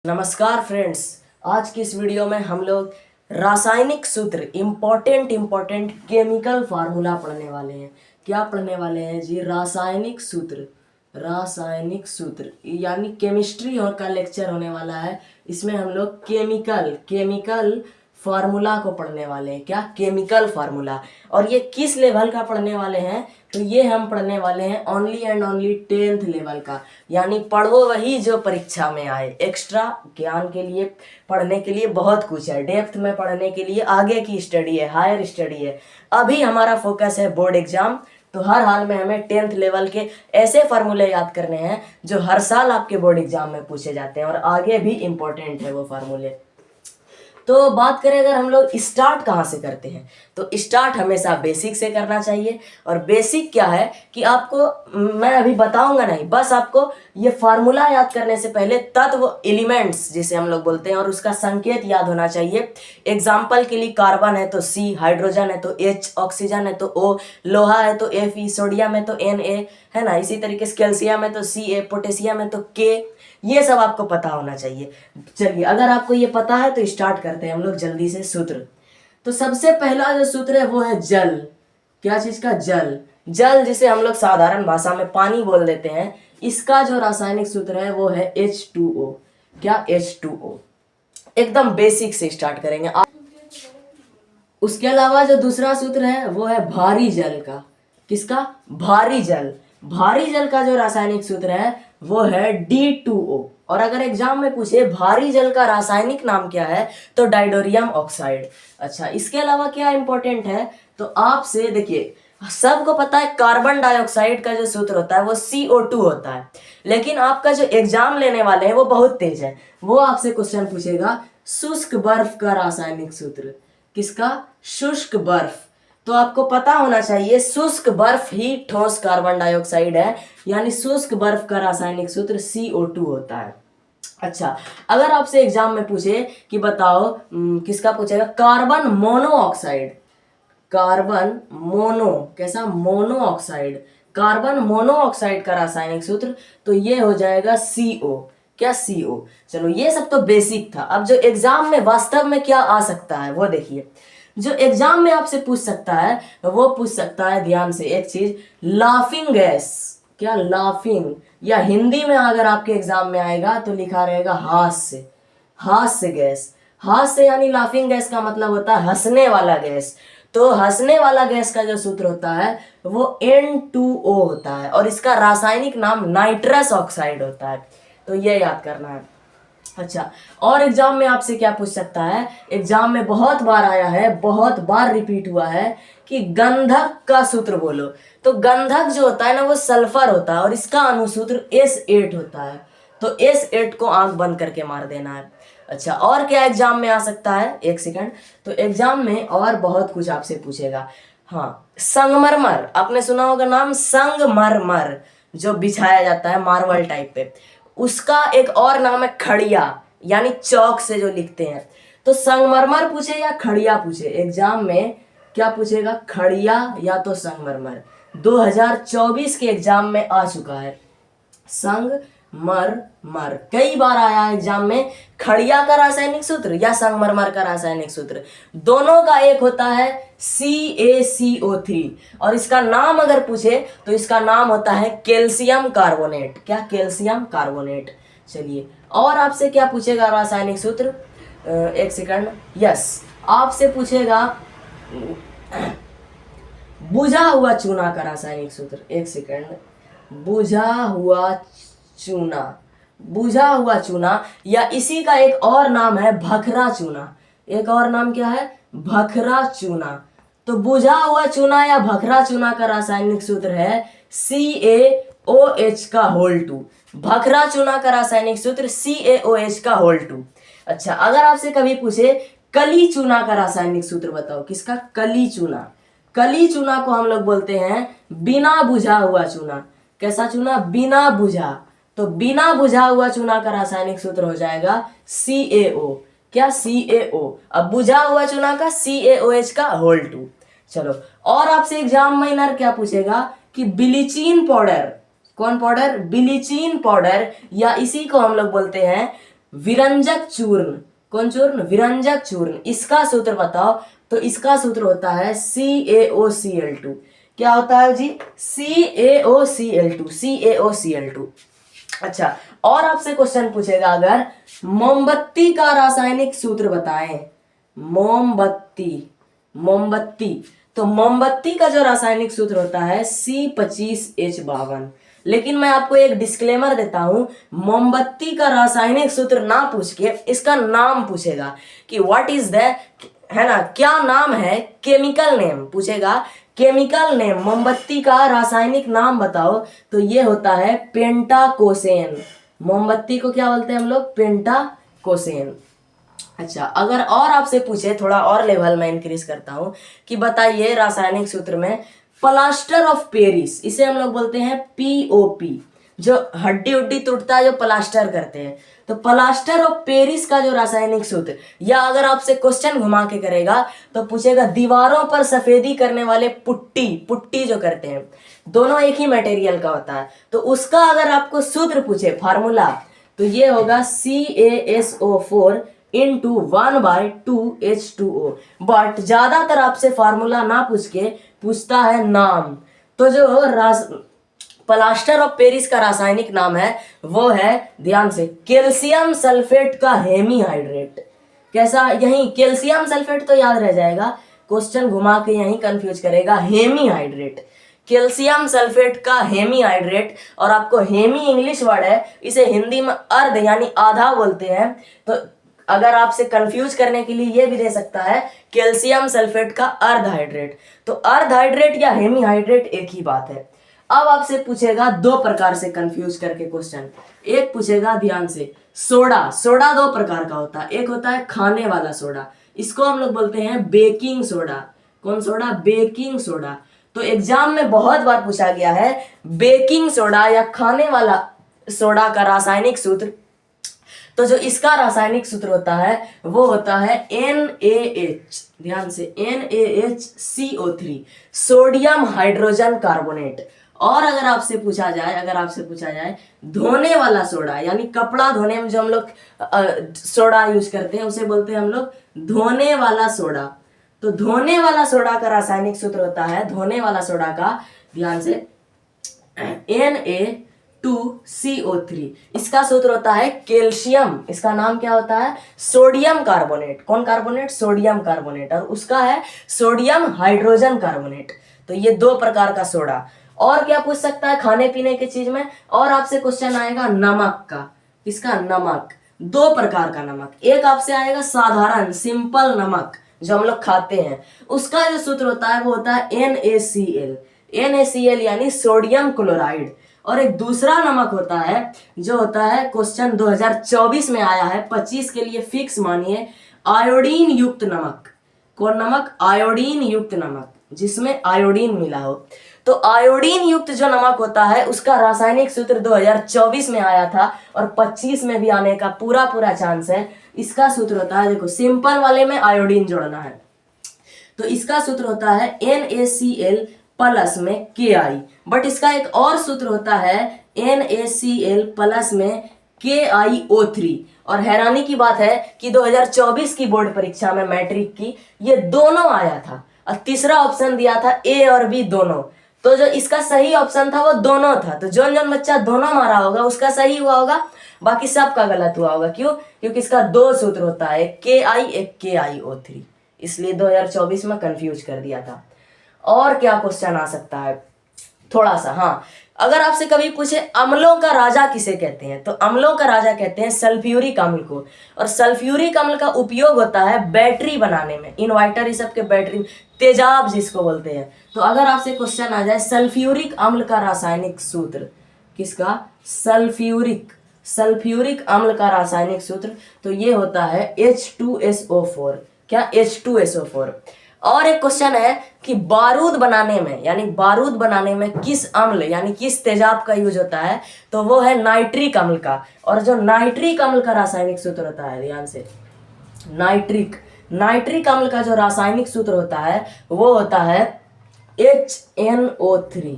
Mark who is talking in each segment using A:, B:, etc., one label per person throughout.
A: नमस्कार फ्रेंड्स। आज की इस वीडियो में हम लोग रासायनिक सूत्र इम्पोर्टेंट केमिकल फार्मूला पढ़ने वाले हैं। क्या पढ़ने वाले हैं जी? रासायनिक सूत्र यानी केमिस्ट्री का लेक्चर होने वाला है। इसमें हम लोग केमिकल फार्मूला को पढ़ने वाले हैं। क्या? Chemical formula. और ये किस लेवल का पढ़ने वाले हैं? तो ये हम पढ़ने वाले हैं only and only 10th level का, यानी पढ़ो वही जो परीक्षा में आए। एक्स्ट्रा ज्ञान के लिए पढ़ने के लिए बहुत कुछ है, डेप्थ में पढ़ने के लिए आगे की स्टडी है, हायर स्टडी है। अभी हमारा फोकस है बोर्ड एग्जाम, तो हर हाल में हमें 10th लेवल के ऐसे फार्मूले याद करने हैं जो हर साल आपके बोर्ड एग्जाम में पूछे जाते हैं और आगे भी इम्पोर्टेंट है वो फार्मूले। तो बात करें अगर हम लोग स्टार्ट कहाँ से करते हैं, तो स्टार्ट हमेशा बेसिक से करना चाहिए। और बेसिक क्या है कि आपको मैं अभी बताऊंगा नहीं, बस आपको ये फार्मूला याद करने से पहले तत्व एलिमेंट्स जिसे हम लोग बोलते हैं और उसका संकेत याद होना चाहिए। एग्जाम्पल के लिए कार्बन है तो C, हाइड्रोजन है तो H, ऑक्सीजन है तो O, लोहा है तो Fe, सोडियम है तो Na, है ना। इसी तरीके से कैल्शियम है तो Ca, पोटेशियम है तो K। ये सब आपको पता होना चाहिए। चलिए, अगर आपको ये पता है तो स्टार्ट करते हैं हम लोग जल्दी से सूत्र। तो सबसे पहला जो सूत्र है वो है जल। क्या चीज का? जल। जल जिसे हम लोग साधारण भाषा में पानी बोल देते हैं, इसका जो रासायनिक सूत्र है वो है H2O। क्या? H2O। एकदम बेसिक से स्टार्ट करेंगे। उसके अलावा जो दूसरा सूत्र है वो है भारी जल का। किसका? भारी जल। भारी जल का जो रासायनिक सूत्र है वो है D2O। और अगर एग्जाम में पूछे भारी जल का रासायनिक नाम क्या है तो डाइडोरियम ऑक्साइड। अच्छा, इसके अलावा क्या इंपॉर्टेंट है तो आपसे देखिए, सबको पता है कार्बन डाइऑक्साइड का जो सूत्र होता है वो CO2 होता है, लेकिन आपका जो एग्जाम लेने वाले हैं वो बहुत तेज है। वो आपसे क्वेश्चन पूछेगा शुष्क बर्फ का रासायनिक सूत्र। किसका? शुष्क बर्फ। तो आपको पता होना चाहिए शुष्क बर्फ ही ठोस कार्बन डाइऑक्साइड है, यानी शुष्क बर्फ का रासायनिक सूत्र CO2 होता है। अच्छा, अगर आपसे एग्जाम में पूछे कि बताओ किसका पूछेगा? Carbon monoxide. कार्बन मोनो, कैसा? मोनोऑक्साइड। कार्बन मोनोऑक्साइड का रासायनिक सूत्र तो ये हो जाएगा CO। क्या? CO। चलो, ये सब तो बेसिक था। अब जो एग्जाम में वास्तव में क्या आ सकता है वो देखिए। जो एग्जाम में आपसे पूछ सकता है वो पूछ सकता है, ध्यान से एक चीज, लाफिंग गैस। क्या? लाफिंग। या हिंदी में अगर आपके एग्जाम में आएगा तो लिखा रहेगा हास्य। हास्य गैस। हास्य यानी लाफिंग गैस का मतलब होता है हंसने वाला गैस। तो हंसने वाला गैस का जो सूत्र होता है वो N2O होता है और इसका रासायनिक नाम नाइट्रस ऑक्साइड होता है। तो ये याद करना है। अच्छा, और एग्जाम में आपसे क्या पूछ सकता है? एग्जाम में बहुत बार आया है, बहुत बार रिपीट हुआ है कि गंधक का सूत्र बोलो। तो गंधक जो होता है ना वो सल्फर होता है और इसका अनुसूत्र S8 होता है। तो S8 को आंख बंद करके मार देना है। अच्छा, और क्या एग्जाम में आ सकता है? एक सेकंड। तो एग्जाम में और बहुत कुछ आपसे पूछेगा। हाँ, संगमरमर, आपने सुना होगा नाम संगमरमर, जो बिछाया जाता है मार्बल टाइप पे, उसका एक और नाम है खड़िया, यानी चौक से जो लिखते हैं। तो संगमरमर पूछे या खड़िया पूछे, एग्जाम में क्या पूछेगा? खड़िया या तो संगमरमर। 2024 के एग्जाम में आ चुका है संगमरमर, कई बार आया है एग्जाम में। खड़िया का रासायनिक सूत्र या संगमरमर का रासायनिक सूत्र, दोनों का एक होता है CaCO3 और इसका नाम अगर पूछे तो इसका नाम होता है कैल्शियम कार्बोनेट। क्या? Calcium carbonate. चलिए, और आपसे क्या पूछेगा रासायनिक सूत्र? एक सेकंड। यस, आपसे पूछेगा बुझा हुआ चूना का रासायनिक सूत्र। एक सेकंड। बुझा हुआ चूना। बुझा हुआ चूना या इसी का एक और नाम है भखरा चूना। एक और नाम क्या है? भखरा चूना। तो बुझा हुआ चूना या भखरा चूना का रासायनिक सूत्र है CaOH का होल 2। भखरा चूना का रासायनिक सूत्र CaOH का होल 2। अच्छा, अगर आपसे कभी पूछे कली चूना का रासायनिक सूत्र बताओ। किसका? कली चूना। कली चूना को हम लोग बोलते हैं बिना बुझा हुआ चूना। कैसा चूना? बिना बुझा। तो बिना बुझा हुआ चूना का रासायनिक सूत्र हो जाएगा CaO। क्या? CaO। अब बुझा हुआ चूना का CaOH का होल 2। चलो, और आपसे एग्जाम माइनर क्या पूछेगा कि ब्लीचिंग पाउडर। कौन पाउडर? ब्लीचिंग पाउडर, या इसी को हम लोग बोलते हैं विरंजक चूर्ण, कौन चूर्ण? विरंजक चूर्ण, इसका सूत्र बताओ। तो इसका सूत्र होता है CaOCl2। क्या होता है जी? CaOCl2, CaOCl2। अच्छा, और आपसे क्वेश्चन पूछेगा अगर मोमबत्ती का रासायनिक सूत्र बताएं। मोमबत्ती, मोमबत्ती, तो मोमबत्ती का जो रासायनिक सूत्र होता है C25H52। लेकिन मैं आपको एक डिस्क्लेमर देता हूं, मोमबत्ती का रासायनिक सूत्र ना पूछ के इसका नाम पूछेगा कि व्हाट इज द, है ना, क्या नाम है, केमिकल नेम पूछेगा। केमिकल नेम, मोमबत्ती का रासायनिक नाम बताओ। तो ये होता है पेंटाकोसेन। मोमबत्ती को क्या बोलते हैं हम लोग? पेंटाकोसेन। अच्छा, अगर और आपसे पूछे, थोड़ा और लेवल में इंक्रीज करता हूं कि बताइए रासायनिक सूत्र में प्लास्टर ऑफ पेरिस, इसे हम लोग बोलते हैं POP, जो हड्डी उड्डी टूटता है जो प्लास्टर करते हैं। तो प्लास्टर ऑफ पेरिस का जो रासायनिक सूत्र, या अगर आपसे क्वेश्चन घुमा के करेगा तो पूछेगा दीवारों पर सफेदी करने वाले पुट्टी, पुट्टी जो करते हैं, दोनों एक ही मटेरियल का होता है, तो उसका अगर आपको सूत्र पूछे, फार्मूला, तो ये होगा CaSO4 इंटू 1/2H2O। बट ज्यादातर आपसे फार्मूला ना पूछ के पूछता है नाम। तो जो प्लास्टर ऑफ पेरिस का रासायनिक नाम है वो है, ध्यान से, कैल्शियम सल्फेट का हेमीहाइड्रेट। कैसा? यही कैल्शियम सल्फेट तो याद रह जाएगा, क्वेश्चन घुमा के यही कंफ्यूज करेगा, हेमीहाइड्रेट, कैल्शियम सल्फेट का हेमीहाइड्रेट। और आपको हेमी इंग्लिश वर्ड है, इसे हिंदी में अर्ध यानी आधा बोलते हैं। तो अगर आपसे कंफ्यूज करने के लिए ये भी दे सकता है कैल्शियम सल्फेट का अर्धहाइड्रेट। तो अर्धहाइड्रेट या हेमीहाइड्रेट एक ही बात है। अब आपसे पूछेगा दो प्रकार से कंफ्यूज करके क्वेश्चन। एक पूछेगा ध्यान से, सोडा, सोडा दो प्रकार का होता है। एक होता है खाने वाला सोडा, इसको हम लोग बोलते हैं बेकिंग सोडा। कौन सोडा? Baking soda. तो एग्जाम में बहुत बार पूछा गया है बेकिंग सोडा या खाने वाला सोडा का रासायनिक सूत्र। तो जो इसका रासायनिक सूत्र होता है वो होता है NaH, ध्यान से, NaHCO3, सोडियम हाइड्रोजन कार्बोनेट। और अगर आपसे पूछा जाए धोने वाला सोडा, यानी कपड़ा धोने में जो हम लोग सोडा यूज करते हैं उसे बोलते हैं हम लोग धोने वाला सोडा। तो धोने वाला सोडा का रासायनिक सूत्र होता है, धोने वाला सोडा का, ध्यान से, Na2CO3। इसका सूत्र होता है कैल्शियम, इसका नाम क्या होता है? Sodium carbonate. कौन कार्बोनेट? Sodium carbonate. और उसका है सोडियम हाइड्रोजन कार्बोनेट। तो ये दो प्रकार का सोडा। और क्या पूछ सकता है खाने पीने की चीज में? और आपसे क्वेश्चन आएगा नमक का। किसका? नमक। दो प्रकार का नमक, एक आपसे आएगा साधारण सिंपल नमक जो हम लोग खाते हैं, उसका जो सूत्र होता है वो होता है NaCl, NaCl यानी सोडियम क्लोराइड। और एक दूसरा नमक होता है जो होता है, क्वेश्चन 2024 में आया है, 25 के लिए फिक्स मानिए, आयोडीन युक्त नमक। कौन नमक? आयोडीन युक्त नमक, जिसमें आयोडीन मिला हो। तो आयोडीन युक्त जो नमक होता है उसका रासायनिक सूत्र 2024 में आया था और 25 में भी आने का पूरा चांस है। इसका सूत्र होता है, देखो सिंपल वाले में आयोडीन जोड़ना है, तो इसका सूत्र होता है NaCl प्लस में Ki। बट इसका एक और सूत्र होता है NaCl प्लस में KiO3। और हैरानी की बात है कि 2024 की बोर्ड परीक्षा में मैट्रिक की ये दोनों आया था और तीसरा ऑप्शन दिया था A और B दोनों। तो जो इसका सही ऑप्शन था वो दोनों था। तो जो बच्चा दोनों मारा होगा उसका सही हुआ होगा, बाकी सबका गलत हुआ होगा। क्यों? क्योंकि इसका दो सूत्र होता है, एक Ki एक KiO3, इसलिए 2024 में कंफ्यूज कर दिया था। और क्या क्वेश्चन आ सकता है थोड़ा सा? हाँ, अगर आपसे कभी पूछे अम्लों का राजा किसे कहते हैं, तो अम्लों का राजा कहते हैं सल्फ्यूरिक अम्ल को। और सल्फ्यूरिक अम्ल का उपयोग होता है बैटरी बनाने में, इन्वर्टर, ये सब के बैटरी, तेजाब जिसको बोलते हैं। तो अगर आपसे क्वेश्चन आ जाए सल्फ्यूरिक अम्ल का रासायनिक सूत्र, किसका? सल्फ्यूरिक अम्ल का रासायनिक सूत्र, तो ये होता है H2SO4। क्या? H2SO4। और एक क्वेश्चन है कि बारूद बनाने में, यानी बारूद बनाने में किस अम्ल यानी किस तेजाब का यूज होता है, तो वो है नाइट्रिक अम्ल का। और जो नाइट्रिक अम्ल का रासायनिक सूत्र होता है, ध्यान से, नाइट्रिक अम्ल का जो रासायनिक सूत्र होता है वो होता है HNO3।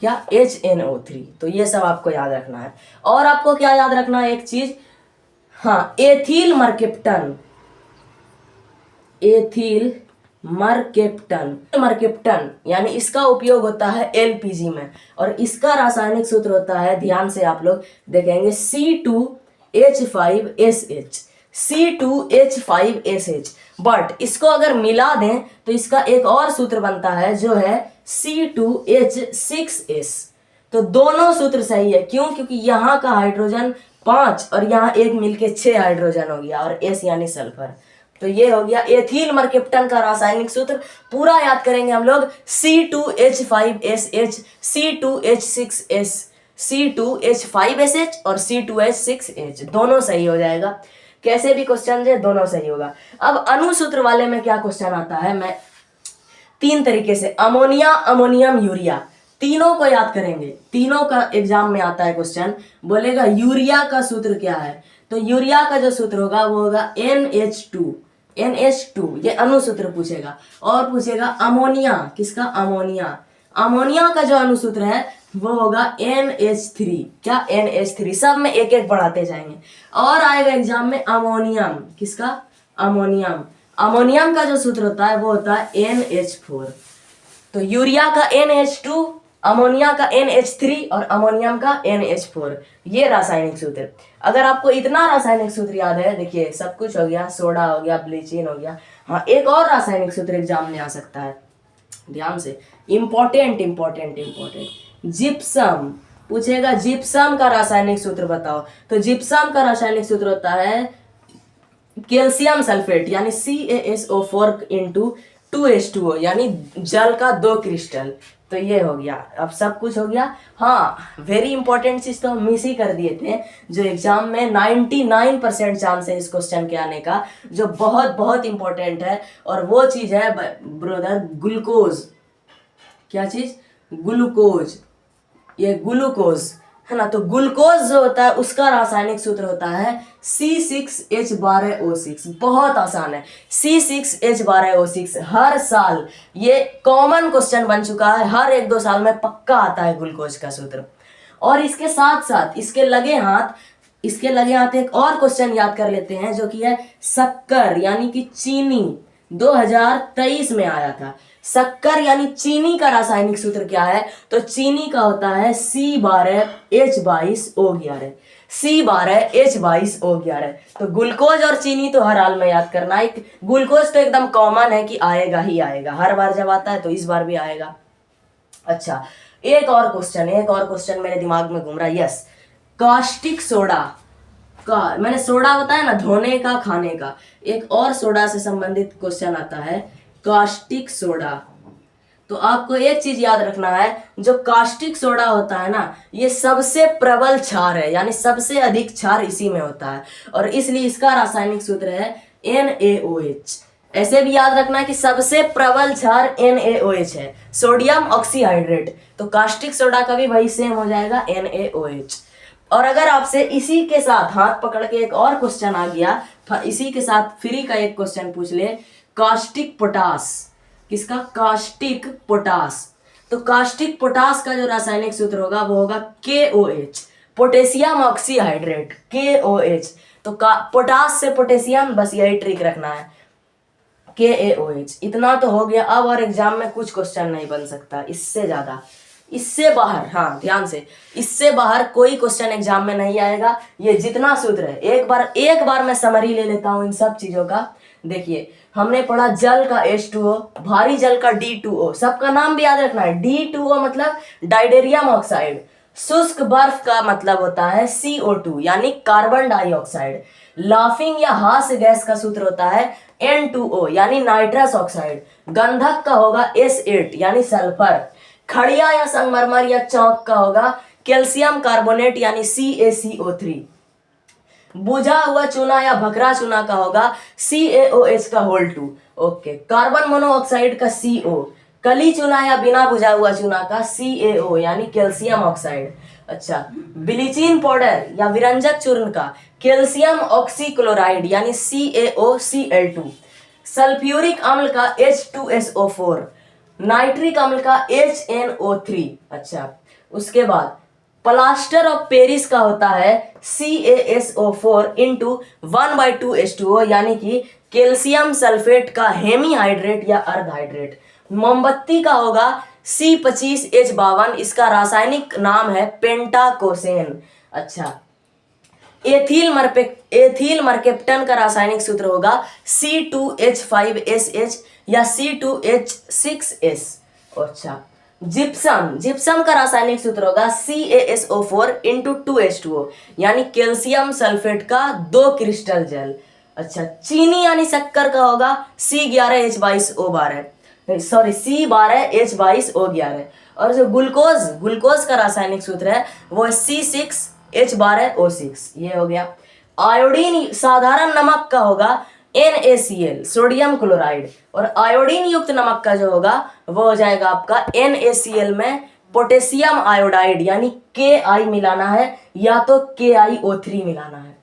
A: क्या? HNO3। तो ये सब आपको याद रखना है। और आपको क्या याद रखना है? एक चीज, हाँ, एथिल मर्केप्टन, एथिल मर्केप्टन, मर्केप्टन यानी इसका उपयोग होता है एलपीजी में, और इसका रासायनिक सूत्र होता है, ध्यान से आप लोग देखेंगे, C2H5SH, C2H5SH। बट इसको अगर मिला दें तो इसका एक और सूत्र बनता है जो है C2H6S। तो दोनों सूत्र सही है, क्यों? क्योंकि यहाँ का हाइड्रोजन 5 और यहाँ एक मिलके 6 हाइड्रोजन हो गया, और S यानी सल्फर। तो ये हो गया एथिल मर्केप्टन का रासायनिक सूत्र। पूरा याद करेंगे हम लोग, C2H5SH, C2H6S, C2H5SH और C2H6H, दोनों सही हो जाएगा। कैसे भी क्वेश्चन है दोनों सही होगा। अब अणुसूत्र वाले में क्या क्वेश्चन आता है, मैं 3 तरीके से, अमोनिया, अमोनियम, यूरिया, तीनों को याद करेंगे। तीनों का एग्जाम में आता है क्वेश्चन, बोलेगा यूरिया का सूत्र क्या है, तो यूरिया का जो सूत्र होगा वो होगा NH2, NH2, ये अणुसूत्र पूछेगा। और पूछेगा अमोनिया, किसका? अमोनिया, अमोनिया का जो अणुसूत्र है वो होगा NH3, क्या? NH3, सब में एक एक बढ़ाते जाएंगे। और आएगा एग्जाम में अमोनियम, किसका? अमोनियम, अमोनियम का जो सूत्र होता है वो होता है NH4। तो यूरिया का NH2, अमोनिया का NH3 और अमोनियम का NH4, ये रासायनिक सूत्र। अगर आपको इतना रासायनिक सूत्र याद है, देखिए सब कुछ हो गया, सोडा हो गया, ब्लीचिंग हो गया। हाँ, एक और रासायनिक सूत्र एग्जाम में आ सकता है, ध्यान से, इंपॉर्टेंट इंपॉर्टेंट इंपॉर्टेंट, जिप्सम पूछेगा, जिप्सम का रासायनिक सूत्र बताओ। तो जिप्सम का रासायनिक सूत्र होता है कैल्शियम सल्फेट, यानी CaSO4 इंटू 2H2O, यानी जल का 2 क्रिस्टल। तो ये हो गया, अब सब कुछ हो गया। हाँ, वेरी इंपॉर्टेंट चीज तो हम मिस ही कर दिए थे, जो एग्जाम में 99% चांस है इस क्वेश्चन के आने का, जो बहुत बहुत इंपॉर्टेंट है, और वो चीज है ब्रदर ग्लूकोज। क्या चीज? ग्लूकोज, ये ग्लूकोज है ना। तो ग्लूकोज जो होता है उसका रासायनिक सूत्र होता है C6H12O6। बहुत आसान है, C6H12O6। हर साल ये कॉमन क्वेश्चन बन चुका है, हर 1-2 साल में पक्का आता है ग्लूकोज का सूत्र। और इसके साथ साथ इसके लगे हाथ एक और क्वेश्चन याद कर लेते हैं, जो कि है शक्कर यानी कि चीनी। 2023 में आया था। शक्कर यानी चीनी का रासायनिक सूत्र क्या है, तो चीनी का होता है C12H22O11, C12H22O11। तो ग्लूकोज और चीनी तो हर हाल में याद करना है। ग्लूकोज तो एकदम कॉमन है कि आएगा ही आएगा, हर बार जब आता है तो इस बार भी आएगा। अच्छा, एक और क्वेश्चन मेरे दिमाग में घूम रहा है। यस, कास्टिक सोडा का, मैंने सोडा बताया ना, धोने का, खाने का। एक और सोडा से संबंधित क्वेश्चन आता है, कास्टिक सोडा। तो आपको एक चीज याद रखना है, जो कास्टिक सोडा होता है ना, ये सबसे प्रबल क्षार है, यानी सबसे अधिक क्षार इसी में होता है, और इसलिए इसका रासायनिक सूत्र है NaOH। ऐसे भी याद रखना है कि सबसे प्रबल क्षार NaOH है, सोडियम ऑक्सीहाइड्रेट। तो कास्टिक सोडा का भी वही सेम हो जाएगा, NaOH। और अगर आपसे इसी के साथ हाथ पकड़ के एक और क्वेश्चन आ गया, इसी के साथ फ्री का एक क्वेश्चन पूछ ले, कास्टिक पोटास, किसका? Caustic potash. तो कास्टिक पोटास का जो रासायनिक सूत्र होगा वो होगा KOH, पोटेशियम ऑक्सीहाइड्रेट, KOH। तो पोटास से पोटेशियम, बस यही ट्रिक रखना है, KaOH। इतना तो हो गया। अब और एग्जाम में कुछ क्वेश्चन नहीं बन सकता इससे ज्यादा, इससे बाहर। हाँ, ध्यान से, इससे बाहर कोई क्वेश्चन एग्जाम में नहीं आएगा। ये जितना सूत्र है, एक बार मैं समरी ले लेता हूं इन सब चीजों का। देखिए, हमने पढ़ा जल का H2O, भारी जल का D2O, सबका नाम भी याद रखना है। D2O मतलब डाइडेरियम ऑक्साइड। शुष्क बर्फ का मतलब होता है CO2 यानी कार्बन डाइऑक्साइड। लाफिंग या हास्य गैस का सूत्र होता है N2O यानी नाइट्रस ऑक्साइड। गंधक का होगा S8 यानी सल्फर। खड़िया या संगमरमर या चौक का होगा कैल्शियम कार्बोनेट यानी CaCO3। बुझा हुआ चूना या भखरा चूना का होगा CaOH का होल 2। ओके, कार्बन मोनोऑक्साइड का CO। कली चूना या बिना बुझा हुआ चूना का CaO यानी कैल्शियम ऑक्साइड। अच्छा, ब्लीचिंग पाउडर या विरंजक चूर्ण का कैल्शियम ऑक्सीक्लोराइड यानी CaOCl2। सल्फ्यूरिक अम्ल का H2SO4। नाइट्रिक अम्ल का HNO3। अच्छा, उसके बाद प्लास्टर ऑफ पेरिस का होता है CaSO4 इंटू 1/2H2O, यानी कि कैल्शियम सल्फेट का हेमीहाइड्रेट या अर्धहाइड्रेट। मोमबत्ती का होगा C25H52, इसका रासायनिक नाम है पेंटाकोसेन। अच्छा, एथिल मरकेप्टन का रासायनिक सूत्र होगा C2H5SH या C2H6S। अच्छा, जिप्सम का रासायनिक सूत्र होगा CaSO4 इंटू 2H2O, यानी कैल्शियम सल्फेट का 2 क्रिस्टल जल। अच्छा, चीनी यानी शक्कर का होगा C11H22O12, सॉरी C12H22O11। और जो ग्लूकोज का रासायनिक सूत्र है वो C6H12O6, ये हो गया। आयोडीन साधारण नमक का होगा NaCl, सोडियम क्लोराइड, और आयोडीन युक्त नमक का जो होगा वो हो जाएगा आपका NaCl में पोटेशियम आयोडाइड, यानी Ki मिलाना है या तो KiO3 मिलाना है।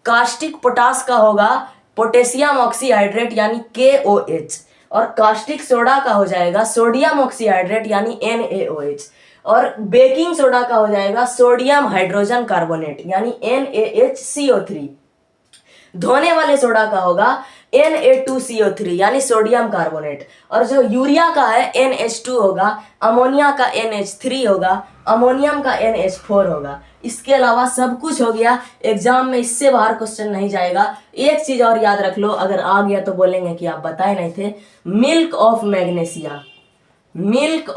A: कास्टिक पोटास का होगा पोटेशियम ऑक्सीहाइड्रेट यानी KOH, और कास्टिक सोडा का हो जाएगा सोडियम ऑक्सीहाइड्रेट यानी NaOH, और बेकिंग सोडा का हो जाएगा सोडियम हाइड्रोजन कार्बोनेट यानी NaHCO3। धोने वाले सोडा का होगा Na2CO3 यानी सोडियम कार्बोनेट, और जो यूरिया का है NH2 होगा, अमोनिया का NH3 होगा, अमोनियम का NH4 होगा। इसके अलावा सब कुछ हो गया। एग्जाम में इससे बाहर क्वेश्चन नहीं जाएगा। एक चीज और याद रख लो, अगर आ गया तो बोलेंगे कि आप बताए नहीं थे। Milk of magnesia, milk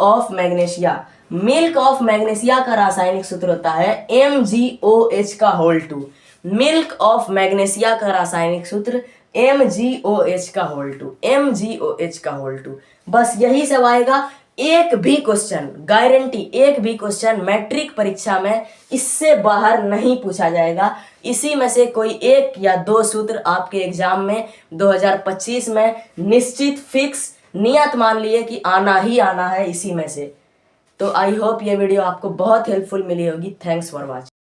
A: of magnesia का रासायनिक सूत्र होता है MgOH2। मिल्क ऑफ मैग्नीशिया का रासायनिक सूत्र MgOH2। बस यही सब आएगा। एक भी क्वेश्चन, गारंटी, एक भी क्वेश्चन मैट्रिक परीक्षा में इससे बाहर नहीं पूछा जाएगा। इसी में से कोई एक या दो सूत्र आपके एग्जाम में 2025 में निश्चित फिक्स नियत मान लिए कि आना ही आना है इसी में से। तो आई होप ये वीडियो आपको बहुत हेल्पफुल मिली होगी। Thanks for watching.